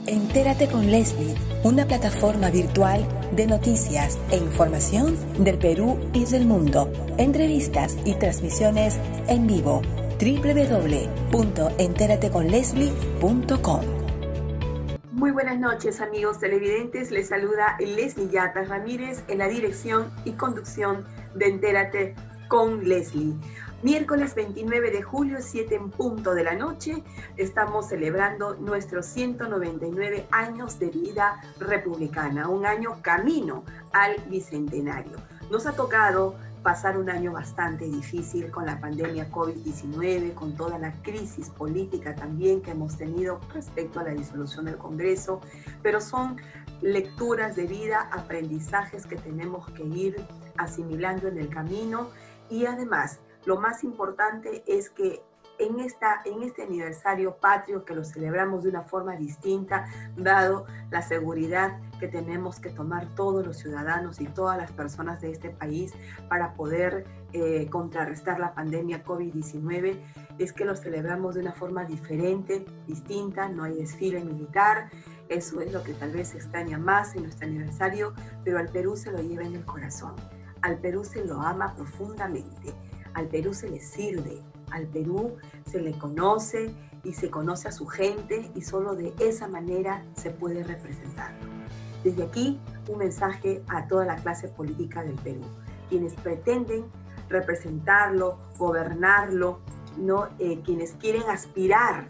Entérate con Leslie, una plataforma virtual de noticias e información del Perú y del mundo. Entrevistas y transmisiones en vivo. www.enterateconleslie.com. Muy buenas noches, amigos televidentes. Les saluda Leslie Yatas Ramírez en la dirección y conducción de Entérate con Leslie. Miércoles 29 de julio, 7 en punto de la noche, estamos celebrando nuestros 199 años de vida republicana, un año camino al bicentenario. Nos ha tocado pasar un año bastante difícil con la pandemia COVID-19, con toda la crisis política también que hemos tenido respecto a la disolución del Congreso, pero son lecturas de vida, aprendizajes que tenemos que ir asimilando en el camino y además lo más importante es que en este aniversario patrio que lo celebramos de una forma distinta, dado la seguridad que tenemos que tomar todos los ciudadanos y todas las personas de este país para poder contrarrestar la pandemia COVID-19, es que lo celebramos de una forma diferente, distinta, no hay desfile militar. Eso es lo que tal vez se extraña más en nuestro aniversario, pero al Perú se lo lleva en el corazón, al Perú se lo ama profundamente. Al Perú se le sirve, al Perú se le conoce y se conoce a su gente y solo de esa manera se puede representarlo. Desde aquí, un mensaje a toda la clase política del Perú, quienes pretenden representarlo, gobernarlo, ¿no? Quienes quieren aspirar,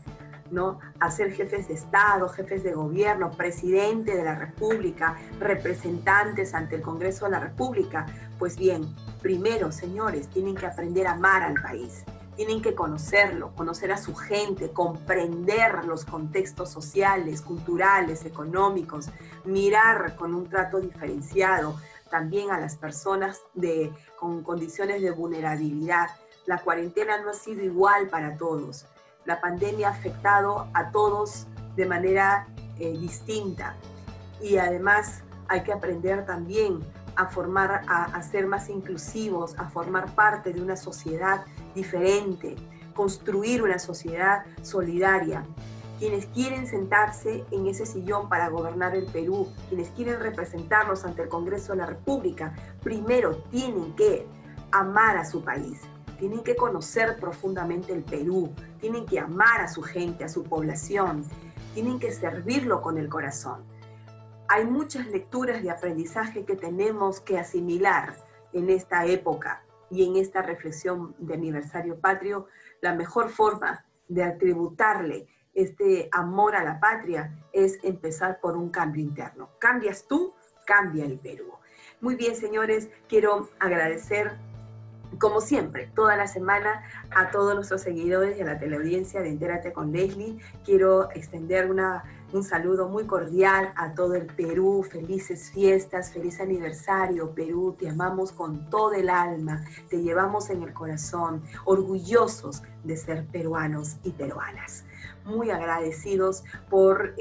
¿no?, a ser jefes de Estado, jefes de gobierno, presidente de la República, representantes ante el Congreso de la República. Pues bien, primero, señores, tienen que aprender a amar al país, tienen que conocerlo, conocer a su gente, comprender los contextos sociales, culturales, económicos, mirar con un trato diferenciado también a las personas con condiciones de vulnerabilidad. La cuarentena no ha sido igual para todos. La pandemia ha afectado a todos de manera distinta y además hay que aprender también a ser más inclusivos, a formar parte de una sociedad diferente, construir una sociedad solidaria. Quienes quieren sentarse en ese sillón para gobernar el Perú, quienes quieren representarnos ante el Congreso de la República, primero tienen que amar a su país. Tienen que conocer profundamente el Perú, tienen que amar a su gente, a su población, tienen que servirlo con el corazón. Hay muchas lecturas de aprendizaje que tenemos que asimilar en esta época y en esta reflexión de aniversario patrio. La mejor forma de atributarle este amor a la patria es empezar por un cambio interno. Cambias tú, cambia el Perú. Muy bien, señores, quiero agradecer como siempre, toda la semana a todos nuestros seguidores y a la teleaudiencia de Entérate con Leslie. Quiero extender un saludo muy cordial a todo el Perú. Felices fiestas, feliz aniversario, Perú. Te amamos con todo el alma, te llevamos en el corazón, orgullosos de ser peruanos y peruanas. Muy agradecidos por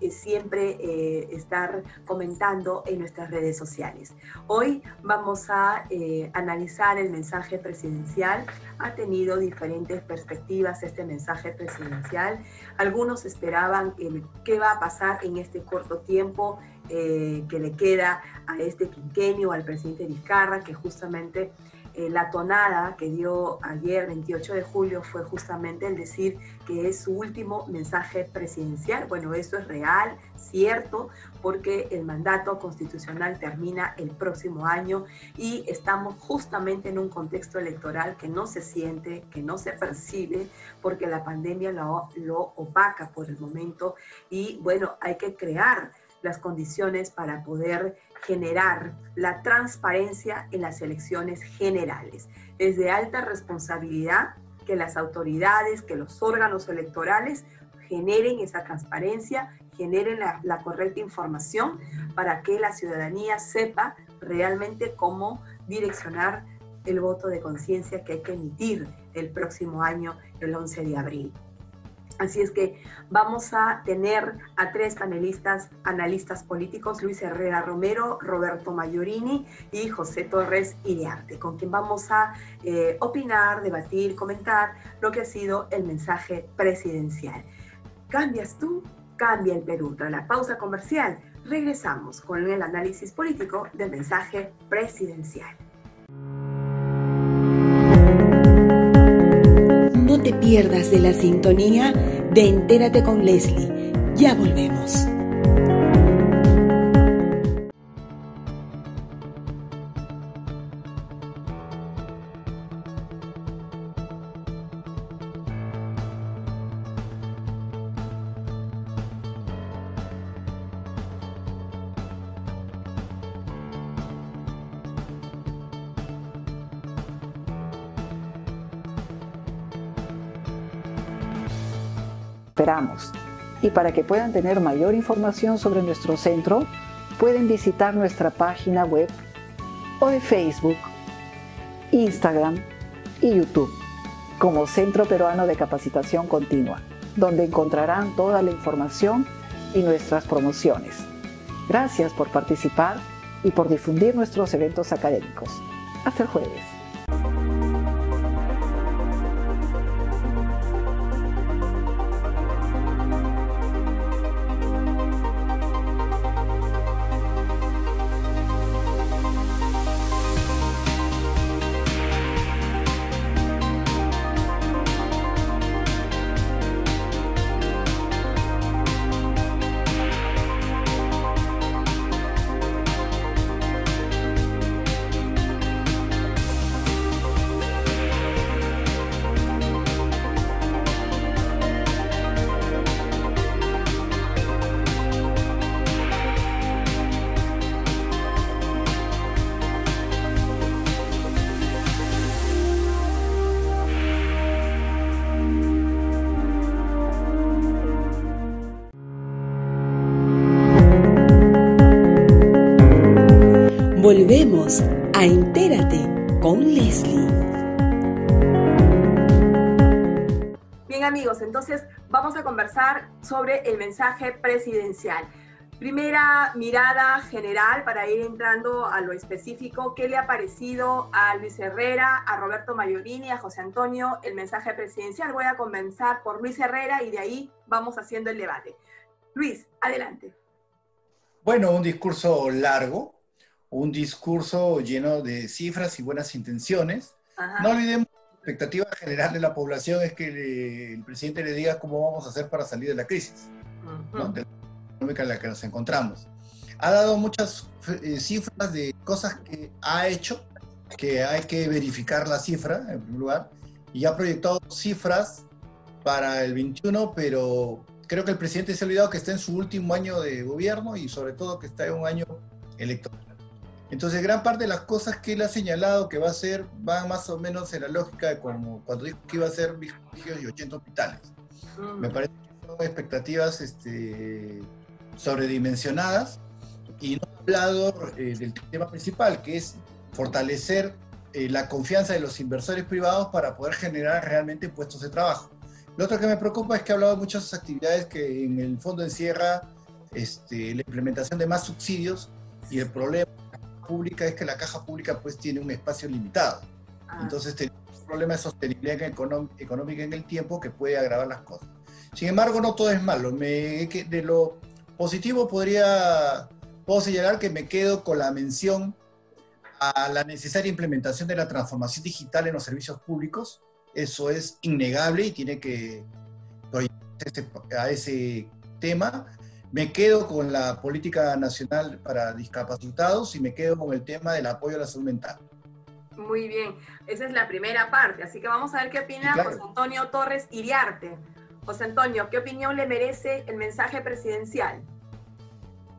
siempre estar comentando en nuestras redes sociales. Hoy vamos a analizar el mensaje presidencial. Ha tenido diferentes perspectivas este mensaje presidencial. Algunos esperaban qué va a pasar en este corto tiempo que le queda a este quinquenio, al presidente Vizcarra, que justamente la tonada que dio ayer, 28 de julio, fue justamente el decir que es su último mensaje presidencial. Bueno, eso es real, cierto, porque el mandato constitucional termina el próximo año y estamos justamente en un contexto electoral que no se siente, que no se percibe, porque la pandemia lo opaca por el momento y, bueno, hay que crear las condiciones para poder generar la transparencia en las elecciones generales. Es de alta responsabilidad que las autoridades, que los órganos electorales generen esa transparencia, generen la correcta información para que la ciudadanía sepa realmente cómo direccionar el voto de conciencia que hay que emitir el próximo año, el 11 de abril. Así es que vamos a tener a tres panelistas, analistas políticos, Luis Herrera Romero, Roberto Mayorini y José Torres Iriarte, con quien vamos a opinar, debatir, comentar lo que ha sido el mensaje presidencial. ¿Cambias tú? cambia el Perú? Tras la pausa comercial, regresamos con el análisis político del mensaje presidencial. No te pierdas de la sintonía de Entérate con Leslie. Ya volvemos. Esperamos. Y para que puedan tener mayor información sobre nuestro centro, pueden visitar nuestra página web o de Facebook, Instagram y YouTube como Centro Peruano de Capacitación Continua, donde encontrarán toda la información y nuestras promociones. Gracias por participar y por difundir nuestros eventos académicos. Hasta el jueves. Volvemos a Entérate con Leslie. Bien amigos, entonces vamos a conversar sobre el mensaje presidencial. Primera mirada general para ir entrando a lo específico. ¿Qué le ha parecido a Luis Herrera, a Roberto Mayorini, a José Antonio el mensaje presidencial? Voy a comenzar por Luis Herrera y de ahí vamos haciendo el debate. Luis, adelante. Bueno, un discurso largo, un discurso lleno de cifras y buenas intenciones. Ajá. No olvidemos que la expectativa general de la población es que el presidente le diga cómo vamos a hacer para salir de la crisis, ¿no? De la económica en la que nos encontramos. Ha dado muchas cifras de cosas que ha hecho, que hay que verificar la cifra, en primer lugar, y ha proyectado cifras para el 21, pero creo que el presidente se ha olvidado que está en su último año de gobierno y sobre todo que está en un año electoral. Entonces, gran parte de las cosas que él ha señalado que va a hacer van más o menos en la lógica de como cuando dijo que iba a hacer 1.000 colegios y 80 hospitales. Me parece que son expectativas sobredimensionadas y no ha hablado del tema principal, que es fortalecer la confianza de los inversores privados para poder generar realmente puestos de trabajo. Lo otro que me preocupa es que ha hablado de muchas actividades que en el fondo encierra la implementación de más subsidios, y el problema pública es que la caja pública pues tiene un espacio limitado. Entonces tenemos un problema de sostenibilidad económica en el tiempo que puede agravar las cosas. Sin embargo, no todo es malo. De lo positivo puedo señalar que me quedo con la mención a la necesaria implementación de la transformación digital en los servicios públicos. Eso es innegable y tiene que proyectarse a ese tema. Me quedo con la política nacional para discapacitados y me quedo con el tema del apoyo a la salud mental. Muy bien, esa es la primera parte, así que vamos a ver qué opina sí, claro. José Antonio Torres Iriarte. José Antonio, ¿qué opinión le merece el mensaje presidencial?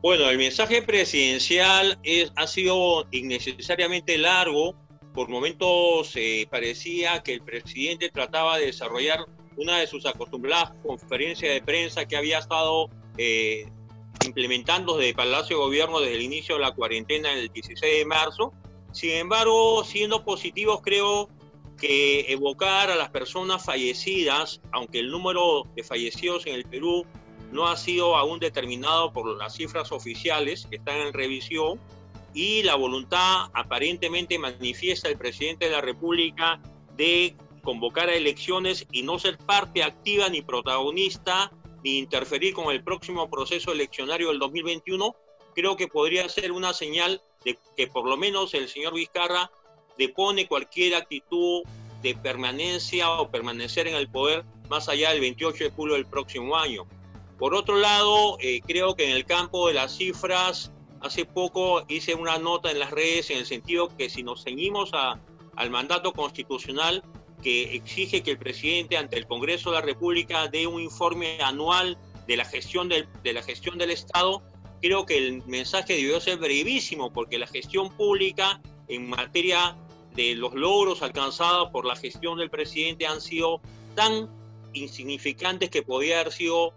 Bueno, el mensaje presidencial ha sido innecesariamente largo. Por momentos parecía que el presidente trataba de desarrollar una de sus acostumbradas conferencias de prensa que había estado implementando desde Palacio de Gobierno desde el inicio de la cuarentena el 16 de marzo. Sin embargo, siendo positivos, creo que evocar a las personas fallecidas, aunque el número de fallecidos en el Perú no ha sido aún determinado por las cifras oficiales que están en revisión, y la voluntad aparentemente manifiesta del presidente de la República de convocar a elecciones y no ser parte activa ni protagonista ni interferir con el próximo proceso eleccionario del 2021, creo que podría ser una señal de que por lo menos el señor Vizcarra depone cualquier actitud de permanencia o permanecer en el poder más allá del 28 de julio del próximo año. Por otro lado, creo que en el campo de las cifras, hace poco hice una nota en las redes en el sentido que si nos ceñimos al mandato constitucional que exige que el presidente ante el Congreso de la República dé un informe anual de la gestión del Estado, creo que el mensaje debió ser brevísimo, porque la gestión pública en materia de los logros alcanzados por la gestión del presidente han sido tan insignificantes que podía haber sido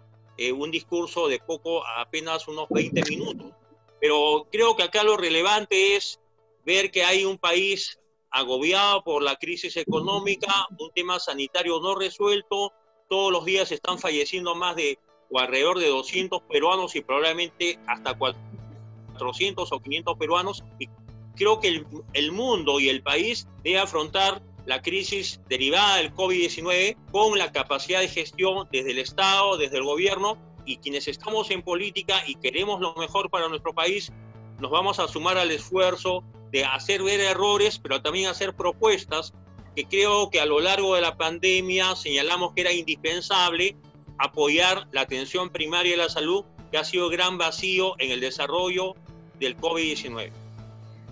un discurso de poco a apenas unos 20 minutos. Pero creo que acá lo relevante es ver que hay un país agobiado por la crisis económica, un tema sanitario no resuelto, todos los días están falleciendo más de o alrededor de 200 peruanos y probablemente hasta 400 o 500 peruanos, y creo que el mundo y el país debe afrontar la crisis derivada del COVID-19 con la capacidad de gestión desde el Estado, desde el gobierno, y quienes estamos en política y queremos lo mejor para nuestro país, nos vamos a sumar al esfuerzo de hacer ver errores, pero también hacer propuestas que creo que a lo largo de la pandemia señalamos que era indispensable apoyar la atención primaria de la salud, que ha sido gran vacío en el desarrollo del COVID-19.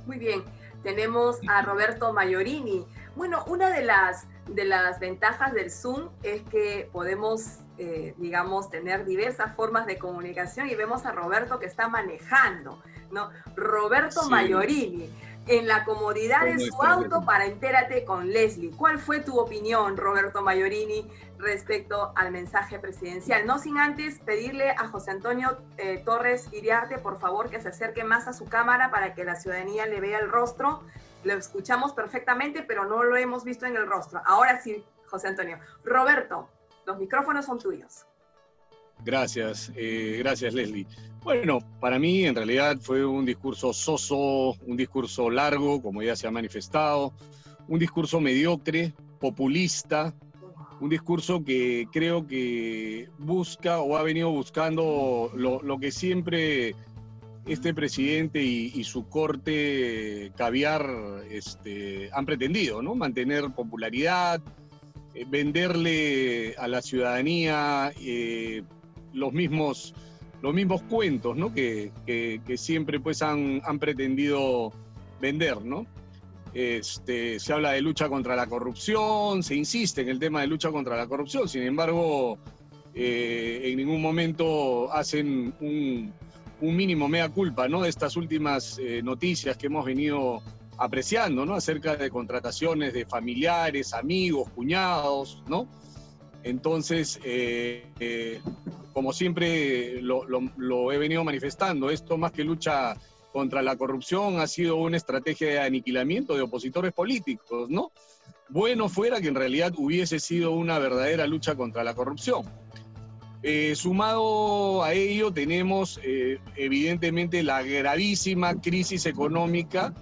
Muy bien, tenemos a Roberto Maiorini. Bueno, una de las ventajas del Zoom es que podemos, digamos, tener diversas formas de comunicación, y vemos a Roberto que está manejando, ¿no? Roberto Sí. Maiorini, en la comodidad de su auto para Entérate con Leslie. ¿Cuál fue tu opinión, Roberto Maiorini, respecto al mensaje presidencial? No sin antes pedirle a José Antonio Torres Iriarte, por favor, que se acerque más a su cámara para que la ciudadanía le vea el rostro. Lo escuchamos perfectamente, pero no lo hemos visto en el rostro. Ahora sí, José Antonio. Roberto, los micrófonos son tuyos. Gracias, gracias Leslie. Bueno, para mí en realidad fue un discurso soso, un discurso largo, como ya se ha manifestado, un discurso mediocre, populista, un discurso que creo que busca o ha venido buscando lo que siempre este presidente y su corte caviar han pretendido, ¿no? Mantener popularidad, venderle a la ciudadanía los mismos cuentos, ¿no? que siempre pues han pretendido vender, ¿no? Se habla de lucha contra la corrupción, se insiste en el tema de lucha contra la corrupción, sin embargo, en ningún momento hacen un mínimo mea culpa, ¿no? De estas últimas noticias que hemos venido apreciando, ¿no? Acerca de contrataciones de familiares, amigos, cuñados, ¿no? Entonces, como siempre lo he venido manifestando, esto más que lucha contra la corrupción ha sido una estrategia de aniquilamiento de opositores políticos, ¿no? Bueno fuera que en realidad hubiese sido una verdadera lucha contra la corrupción. Sumado a ello tenemos evidentemente la gravísima crisis económica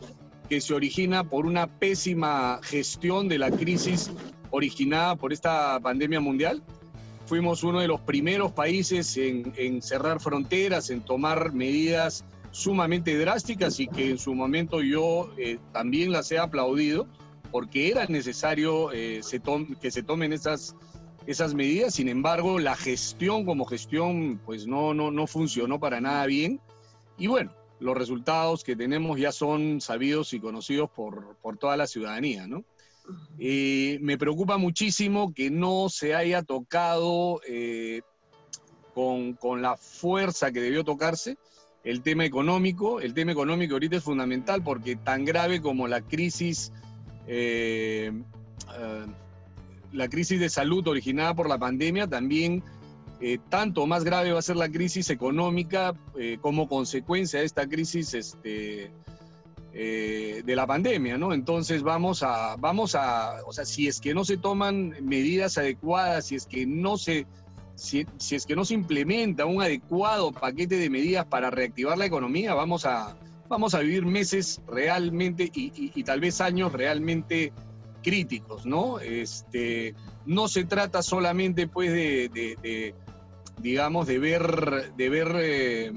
que se origina por una pésima gestión de la crisis originada por esta pandemia mundial. Fuimos uno de los primeros países en cerrar fronteras, en tomar medidas sumamente drásticas y que en su momento yo también las he aplaudido porque era necesario que se tomen esas medidas. Sin embargo, la gestión como gestión pues no funcionó para nada bien y bueno, los resultados que tenemos ya son sabidos y conocidos por toda la ciudadanía, ¿no? Me preocupa muchísimo que no se haya tocado con la fuerza que debió tocarse el tema económico. El tema económico ahorita es fundamental porque tan grave como la crisis de salud originada por la pandemia, también tanto más grave va a ser la crisis económica como consecuencia de esta crisis de la pandemia, ¿no? Entonces vamos a, o sea, si es que no se toman medidas adecuadas, si es que no se implementa un adecuado paquete de medidas para reactivar la economía, vamos a vivir meses realmente y tal vez años realmente críticos, ¿no? No se trata solamente pues de digamos, de ver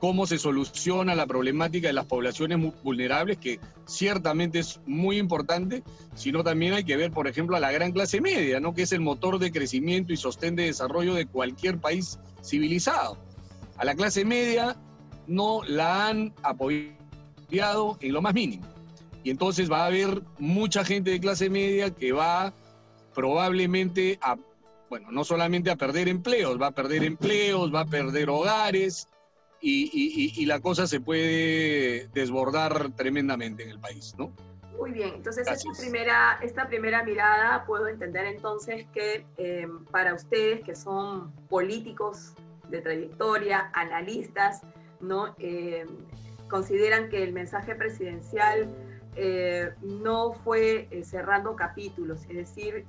cómo se soluciona la problemática de las poblaciones vulnerables, que ciertamente es muy importante, sino también hay que ver, por ejemplo, a la gran clase media, ¿no? Que es el motor de crecimiento y sostén de desarrollo de cualquier país civilizado. A la clase media no la han apoyado en lo más mínimo. Y entonces va a haber mucha gente de clase media que va probablemente a, bueno, no solamente a perder empleos, va a perder hogares, y la cosa se puede desbordar tremendamente en el país, ¿no? Muy bien, entonces Gracias. esta primera mirada puedo entender entonces que para ustedes que son políticos de trayectoria, analistas, ¿no? Consideran que el mensaje presidencial no fue cerrando capítulos, es decir,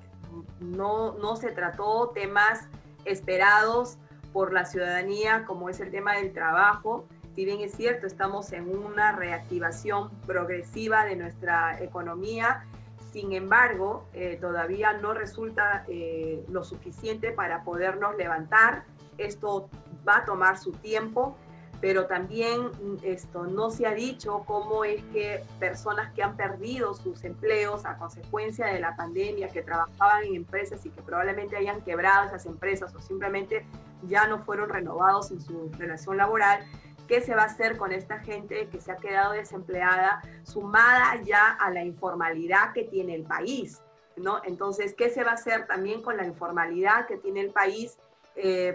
no se trató temas esperados por la ciudadanía, como es el tema del trabajo. Si bien es cierto, estamos en una reactivación progresiva de nuestra economía, sin embargo, todavía no resulta lo suficiente para podernos levantar. Esto va a tomar su tiempo, pero también no se ha dicho cómo es que personas que han perdido sus empleos a consecuencia de la pandemia, que trabajaban en empresas y que probablemente hayan quebrado esas empresas o simplemente ya no fueron renovados en su relación laboral, ¿qué se va a hacer con esta gente que se ha quedado desempleada, sumada ya a la informalidad que tiene el país, ¿no? Entonces, ¿qué se va a hacer también con la informalidad que tiene el país?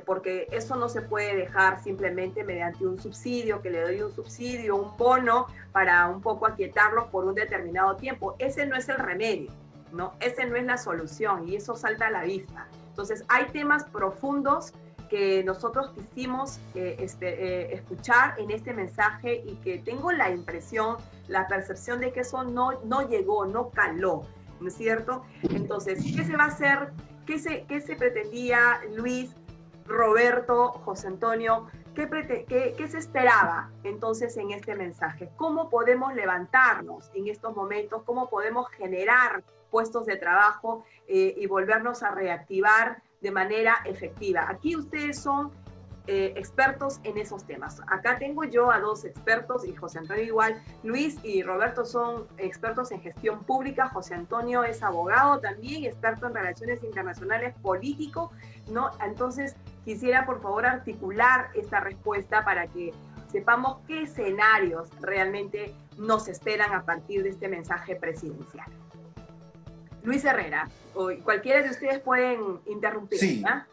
Porque eso no se puede dejar simplemente mediante un subsidio, que le doy un subsidio, un bono para un poco aquietarlos por un determinado tiempo. Ese no es el remedio, ¿no? Ese no es la solución y eso salta a la vista. Entonces, hay temas profundos que nosotros quisimos escuchar en este mensaje y que tengo la impresión, la percepción de que eso no llegó, no caló, ¿no es cierto? Entonces, ¿qué se va a hacer? ¿Qué se pretendía, Luis, Roberto, José Antonio? ¿Qué se esperaba entonces en este mensaje? ¿Cómo podemos levantarnos en estos momentos? ¿Cómo podemos generar puestos de trabajo y volvernos a reactivar de manera efectiva? Aquí ustedes son expertos en esos temas. Acá tengo yo a dos expertos y José Antonio igual. Luis y Roberto son expertos en gestión pública. José Antonio es abogado también, experto en relaciones internacionales, político, ¿no? Entonces, quisiera por favor articular esta respuesta para que sepamos qué escenarios realmente nos esperan a partir de este mensaje presidencial. Luis Herrera, o cualquiera de ustedes pueden interrumpir. Sí. ¿Ah?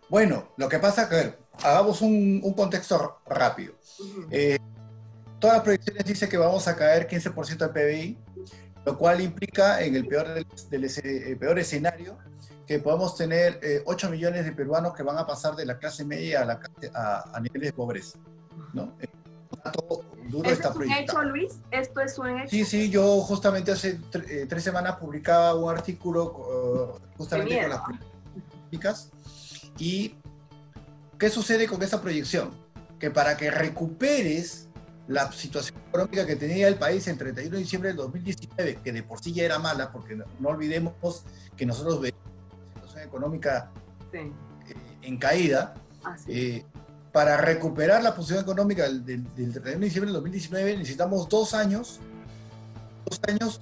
Bueno, lo que pasa es que, hagamos un contexto rápido. Todas las proyecciones dicen que vamos a caer 15% del PBI, lo cual implica, en el peor escenario, que podamos tener 8 millones de peruanos que van a pasar de la clase media a niveles de pobreza, ¿no? Un dato duro está proyectado. ¿Esto es un hecho, Luis? ¿Esto es un hecho? Sí, yo justamente hace 3 semanas publicaba un artículo justamente con las políticas. ¿Y qué sucede con esa proyección? Que para que recuperes la situación económica que tenía el país el 31 de diciembre del 2019, que de por sí ya era mala, porque no olvidemos que nosotros veíamos una situación económica en caída, para recuperar la posición económica del 31 de diciembre del 2019 necesitamos 2 años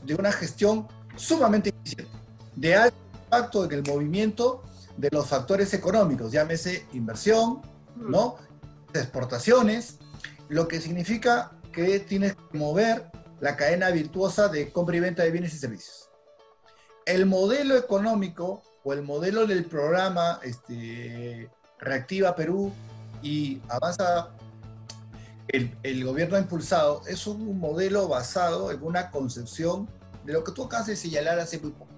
de una gestión sumamente eficiente, de alto impacto en el movimiento de los factores económicos, llámese inversión, ¿no? Exportaciones, lo que significa que tienes que mover la cadena virtuosa de compra y venta de bienes y servicios. El modelo económico o el modelo del programa Reactiva Perú y Avanza, el gobierno ha impulsado, es un modelo basado en una concepción de lo que tú acabas de señalar hace muy poco.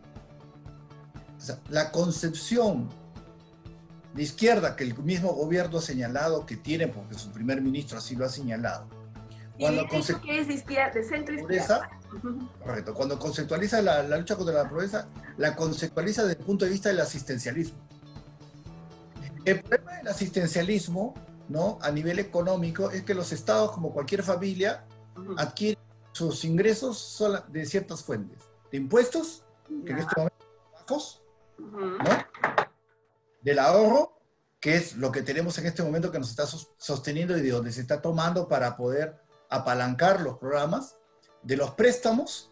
O sea, la concepción de izquierda que el mismo gobierno ha señalado que tiene, porque su primer ministro así lo ha señalado. Cuando ¿eso qué es de izquierda, de centro izquierda? Correcto. Cuando conceptualiza la lucha contra la pobreza, la conceptualiza desde el punto de vista del asistencialismo. El problema del asistencialismo, ¿no?, a nivel económico, es que los estados, como cualquier familia, adquieren sus ingresos de ciertas fuentes. De impuestos, que en este momento son bajos, ¿no?, del ahorro que es lo que tenemos en este momento que nos está sosteniendo y de donde se está tomando para poder apalancar los programas, de los préstamos,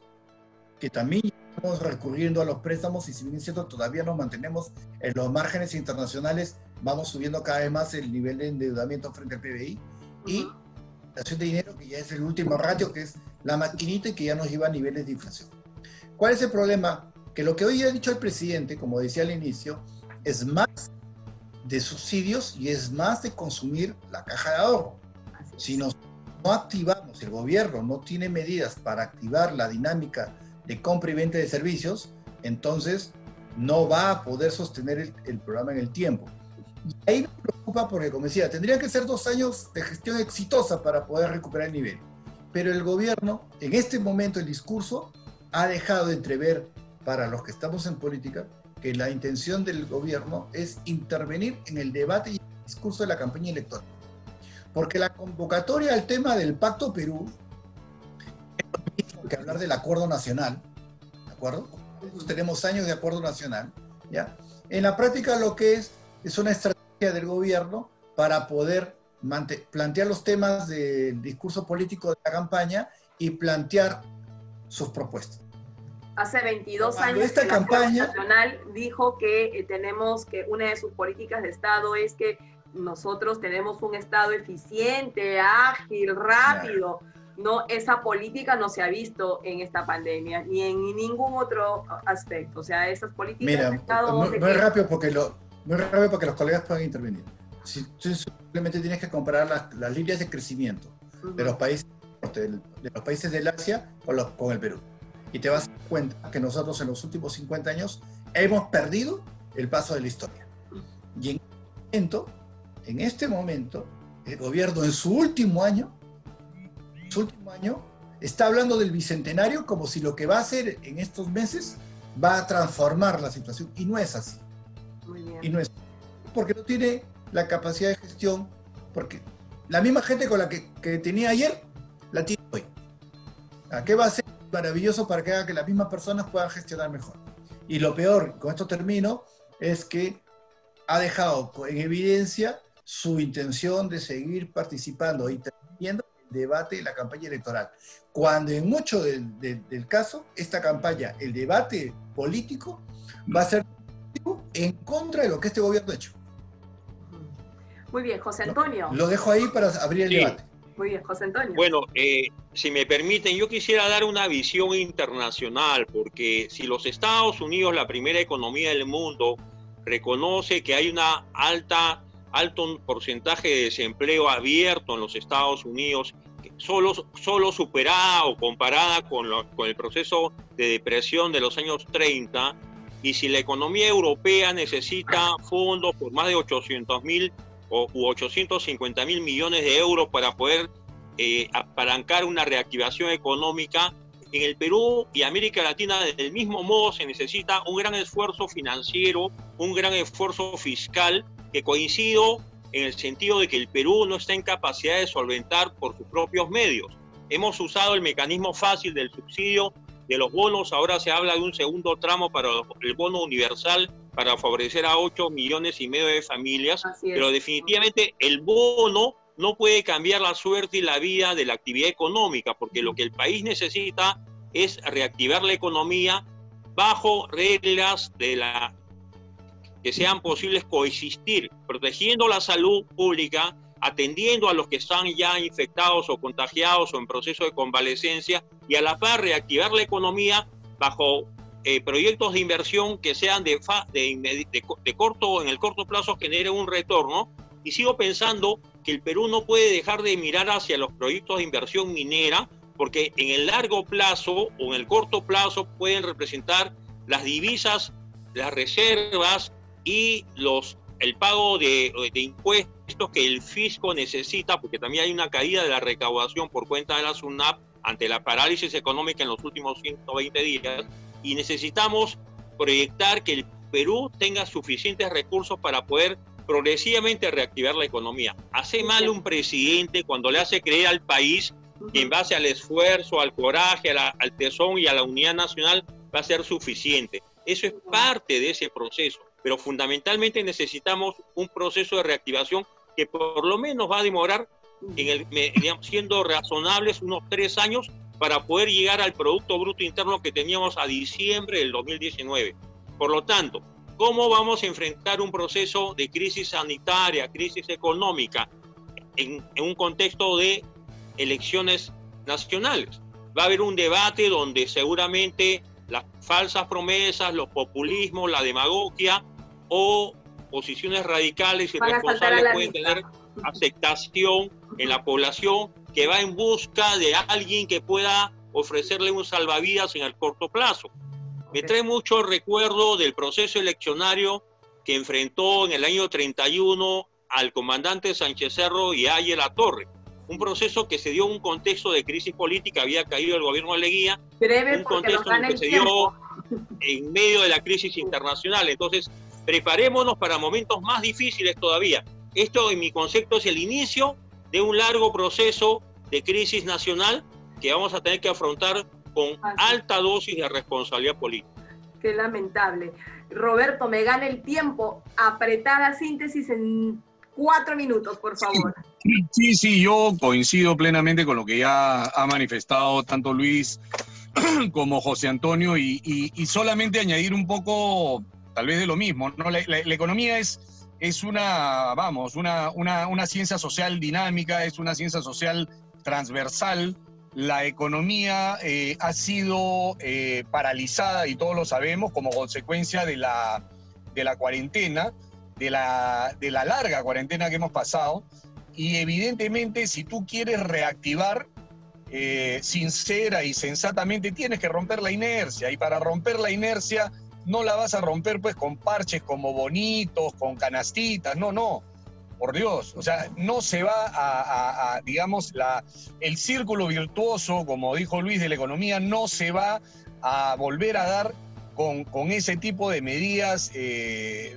que también estamos recurriendo a los préstamos y si bien es cierto todavía nos mantenemos en los márgenes internacionales, vamos subiendo cada vez más el nivel de endeudamiento frente al PBI y la acción de dinero, que ya es el último ratio, que es la maquinita y que ya nos lleva a niveles de inflación. ¿Cuál es el problema? Que lo que hoy ha dicho el presidente, como decía al inicio, es más de subsidios y es más de consumir la caja de ahorro. Si no activamos, el gobierno no tiene medidas para activar la dinámica de compra y venta de servicios, entonces no va a poder sostener el programa en el tiempo. Y ahí me preocupa porque, como decía, tendrían que ser 2 años de gestión exitosa para poder recuperar el nivel. Pero el gobierno, en este momento, el discurso ha dejado de entrever, para los que estamos en política, que la intención del gobierno es intervenir en el debate y el discurso de la campaña electoral. Porque la convocatoria al tema del Pacto Perú es lo mismo que hablar del acuerdo nacional, ¿de acuerdo? Tenemos años de acuerdo nacional, ¿ya? En la práctica lo que es una estrategia del gobierno para poder plantear los temas del discurso político de la campaña y plantear sus propuestas. Hace 22 años esta campaña nacional dijo que tenemos que una de sus políticas de Estado es que nosotros tenemos un Estado eficiente, ágil, rápido. No, esa política no se ha visto en esta pandemia ni en ningún otro aspecto. O sea, esas políticas de Estado... Muy rápido porque los colegas puedan intervenir. Si tú simplemente tienes que comparar las líneas de crecimiento de los países del Asia con el Perú. Y te vas a dar cuenta que nosotros en los últimos 50 años hemos perdido el paso de la historia. Y en este momento, el gobierno en su último año, está hablando del bicentenario como si lo que va a hacer en estos meses va a transformar la situación. Y no es así. Muy bien. Y no es porque no tiene la capacidad de gestión, porque la misma gente con la que tenía ayer, la tiene hoy. ¿Qué va a hacer? Maravilloso para que haga que las mismas personas puedan gestionar mejor. Y lo peor, con esto termino, es que ha dejado en evidencia su intención de seguir participando y interviniendo en el debate de la campaña electoral. Cuando en mucho del caso, esta campaña, el debate político, va a ser en contra de lo que este gobierno ha hecho. Muy bien, José Antonio. Lo dejo ahí para abrir el debate. Muy bien, José Antonio. Bueno, si me permiten, yo quisiera dar una visión internacional, porque si los Estados Unidos, la primera economía del mundo, reconoce que hay una alto porcentaje de desempleo abierto en los Estados Unidos, solo superada o comparada con el proceso de depresión de los años 30, y si la economía europea necesita fondos por más de 800.000 u 850.000 millones de euros para poder apalancar una reactivación económica, en el Perú y América Latina del mismo modo se necesita un gran esfuerzo financiero, un gran esfuerzo fiscal, que coincido en el sentido de que el Perú no está en capacidad de solventar por sus propios medios. Hemos usado el mecanismo fácil del subsidio de los bonos, ahora se habla de un segundo tramo para el bono universal para favorecer a 8,5 millones de familias, pero definitivamente el bono no puede cambiar la suerte y la vida de la actividad económica, porque lo que el país necesita es reactivar la economía bajo reglas que sean posibles coexistir, protegiendo la salud pública, atendiendo a los que están ya infectados o contagiados o en proceso de convalecencia, y a la par reactivar la economía bajo proyectos de inversión que sean en el corto plazo generen un retorno. Y sigo pensando que el Perú no puede dejar de mirar hacia los proyectos de inversión minera, porque en el largo plazo o en el corto plazo pueden representar las divisas, las reservas y el pago de impuestos que el fisco necesita, porque también hay una caída de la recaudación por cuenta de la SUNAT ante la parálisis económica en los últimos 120 días, y necesitamos proyectar que el Perú tenga suficientes recursos para poder progresivamente reactivar la economía. Hace mal un presidente cuando le hace creer al país que en base al esfuerzo, al coraje, al tesón y a la unidad nacional va a ser suficiente. Eso es parte de ese proceso. pero fundamentalmente necesitamos un proceso de reactivación que por lo menos va a demorar, siendo razonables, unos 3 años para poder llegar al Producto Bruto Interno que teníamos a diciembre del 2019. Por lo tanto, ¿cómo vamos a enfrentar un proceso de crisis sanitaria, crisis económica, en un contexto de elecciones nacionales? Va a haber un debate donde seguramente las falsas promesas, los populismos, la demagogia o posiciones radicales y responsables pueden tener aceptación en la población, que va en busca de alguien que pueda ofrecerle un salvavidas en el corto plazo. Me trae mucho recuerdo del proceso eleccionario que enfrentó en el año 31 al comandante Sánchez Cerro y a Ayer Latorre. Un proceso que se dio en un contexto de crisis política, había caído el gobierno de Leguía, un contexto en el que se dio en medio de la crisis internacional. Entonces, preparémonos para momentos más difíciles todavía. Esto, en mi concepto, es el inicio de un largo proceso de crisis nacional que vamos a tener que afrontar con alta dosis de responsabilidad política. Qué lamentable. Roberto, me gana el tiempo. Apretada síntesis en 4 minutos, por favor. Sí, yo coincido plenamente con lo que ya ha manifestado tanto Luis como José Antonio y solamente añadir un poco, tal vez de lo mismo, ¿no? La economía es una ciencia social dinámica, es una ciencia social transversal. La economía ha sido paralizada, y todos lo sabemos, como consecuencia de la cuarentena, de la larga cuarentena que hemos pasado, y evidentemente si tú quieres reactivar sincera y sensatamente, tienes que romper la inercia, y para romper la inercia no la vas a romper pues con parches como bonitos, con canastitas, no, por Dios, o sea, no se va digamos, el círculo virtuoso, como dijo Luis, de la economía, no se va a volver a dar con ese tipo de medidas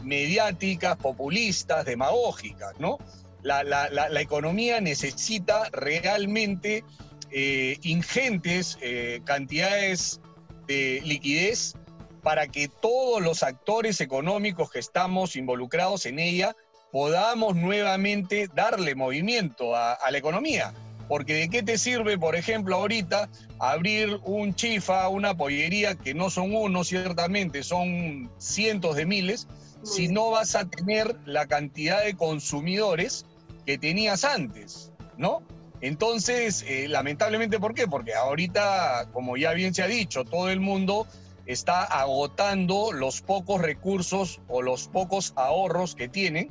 mediáticas, populistas, demagógicas, ¿no? La economía necesita realmente ingentes cantidades de liquidez para que todos los actores económicos que estamos involucrados en ella podamos nuevamente darle movimiento a la economía. Porque ¿de qué te sirve, por ejemplo, ahorita abrir un chifa, una pollería, que no son uno, ciertamente, son cientos de miles, si no vas a tener la cantidad de consumidores que tenías antes, ¿no? Entonces, lamentablemente, ¿por qué? Porque ahorita, como ya bien se ha dicho, todo el mundo está agotando los pocos recursos o los pocos ahorros que tienen,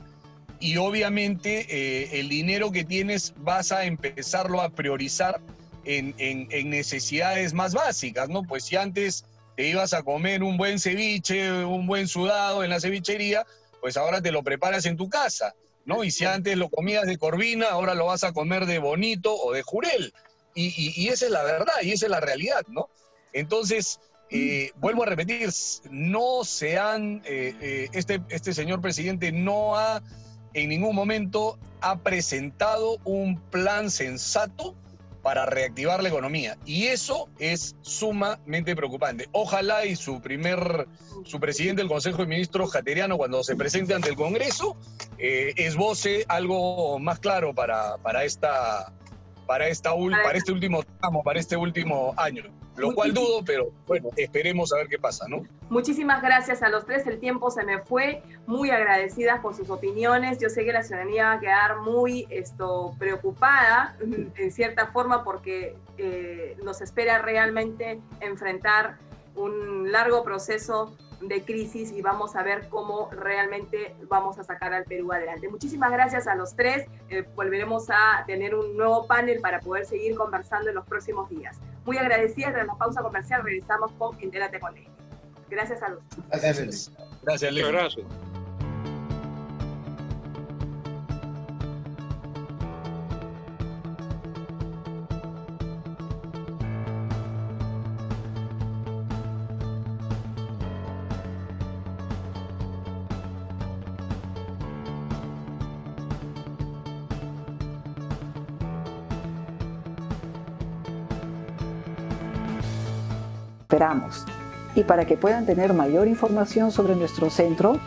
y obviamente el dinero que tienes vas a empezarlo a priorizar en necesidades más básicas, ¿no? Pues si antes te ibas a comer un buen ceviche, un buen sudado en la cevichería, pues ahora te lo preparas en tu casa, ¿no? Y si antes lo comías de Corvina, ahora lo vas a comer de Bonito o de Jurel. Y esa es la verdad, y esa es la realidad, ¿no? Entonces, vuelvo a repetir, no se han, este señor presidente no ha en ningún momento ha presentado un plan sensato para reactivar la economía. Y eso es sumamente preocupante. Ojalá y su presidente del Consejo de Ministros, Jateriano, cuando se presente ante el Congreso, esboce algo más claro para este último año. Lo cual dudo, pero bueno, esperemos a ver qué pasa, ¿no? Muchísimas gracias a los tres, el tiempo se me fue, muy agradecidas por sus opiniones. Yo sé que la ciudadanía va a quedar muy preocupada, en cierta forma, porque nos espera realmente enfrentar un largo proceso de crisis y vamos a ver cómo realmente vamos a sacar al Perú adelante. Muchísimas gracias a los tres. Volveremos a tener un nuevo panel para poder seguir conversando en los próximos días. Muy agradecida. Tras la pausa comercial regresamos con Entérate con Leslie. Gracias a los tres. Gracias, Leslie. Muchas gracias. Esperamos. Y para que puedan tener mayor información sobre nuestro centro,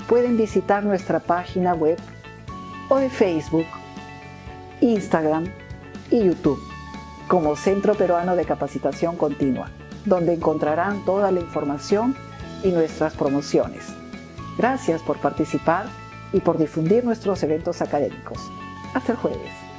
pueden visitar nuestra página web o de Facebook, Instagram y YouTube como Centro Peruano de Capacitación Continua, donde encontrarán toda la información y nuestras promociones. Gracias por participar y por difundir nuestros eventos académicos. Hasta el jueves.